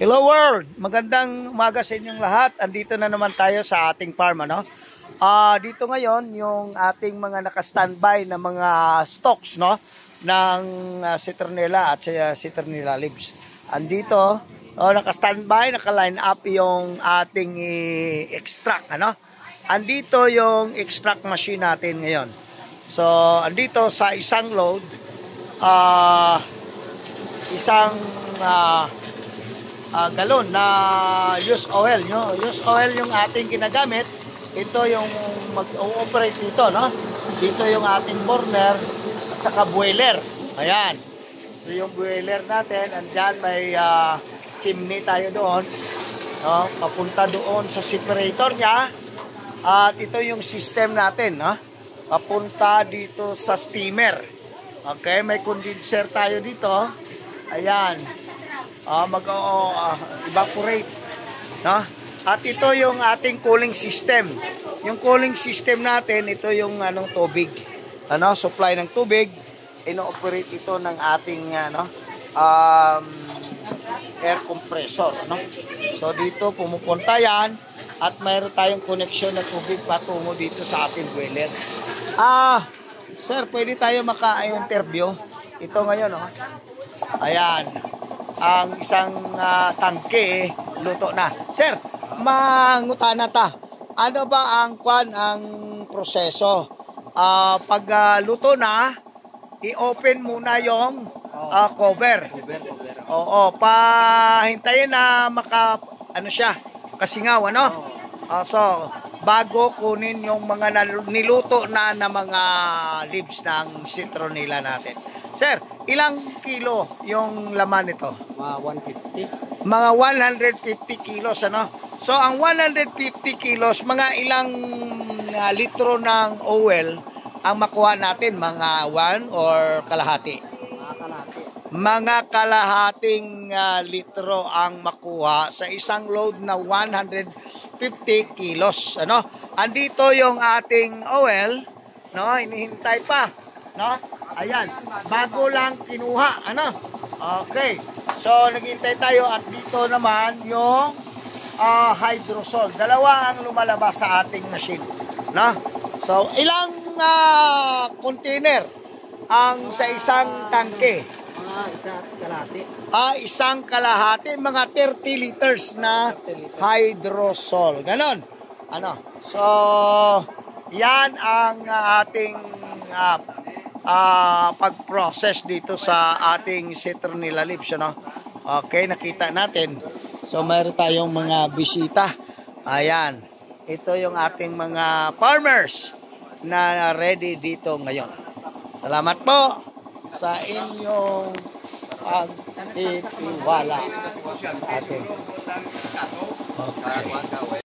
Hello world! Magandang umaga sa inyong lahat. Andito na naman tayo sa ating farm, ano? Dito ngayon yung ating mga naka-standby na mga stocks, no? Ng citronella at citronella leaves. Andito, naka-standby, naka-line up yung ating extract, ano? Andito yung extract machine natin ngayon. So, andito sa isang load, isang galon na used oil, no? Used oil yung ating ginagamit. Ito yung mag-ooperate dito, no? Dito yung ating burner at saka boiler. Ayan. So yung boiler natin, andyan may chimney tayo doon, no? Papunta doon sa separator niya. At ito yung system natin, no? Papunta dito sa steamer. Okay, may condenser tayo dito. Ayan. Evaporate, no? At ito yung ating cooling system. Yung cooling system natin, ito yung tubig, supply ng tubig. Ino-operate ito ng ating air compressor, no? So dito pumupunta yan at mayroon tayong connection na tubig patungo dito sa ating boiler. Sir, pwede tayo maka-interview? Ito ngayon, no? Ayan. Ang isang tangke luto na. Sir, mangutana ta. Ano ba ang proseso? Pag luto na, i-open muna yung cover. Oo, pahintayin na kasingaw, ano? So, bago kunin yung mga niluto na mga leaves ng citronella natin. Sir, ilang kilo yung laman nito? Mga 150. Mga 150 kilos, ano? So, ang 150 kilos, mga ilang litro ng oil ang makuha natin? Mga 1 or kalahati? Mga kalahating litro ang makuha sa isang load na 150 kilos, ano? Andito yung ating oil, no? Hinihintay pa, no? Ayan, bago lang kinuha, ano? Okay. So, naghintay tayo at dito naman yung hydrosol. Dalawa ang lumalabas sa ating machine, no? So, ilang container ang sa isang tangke? Isang kalahati. Isang kalahati, mga 30 liters na hydrosol. Ganon. Ano? So, yan ang ating pag-process dito sa ating citronella leaves, ano? Okay, nakita natin. So, mayroon tayong mga bisita. Ayan. Ito yung ating mga farmers na ready dito ngayon. Salamat po sa inyong pagtitiwala sa atin. Okay.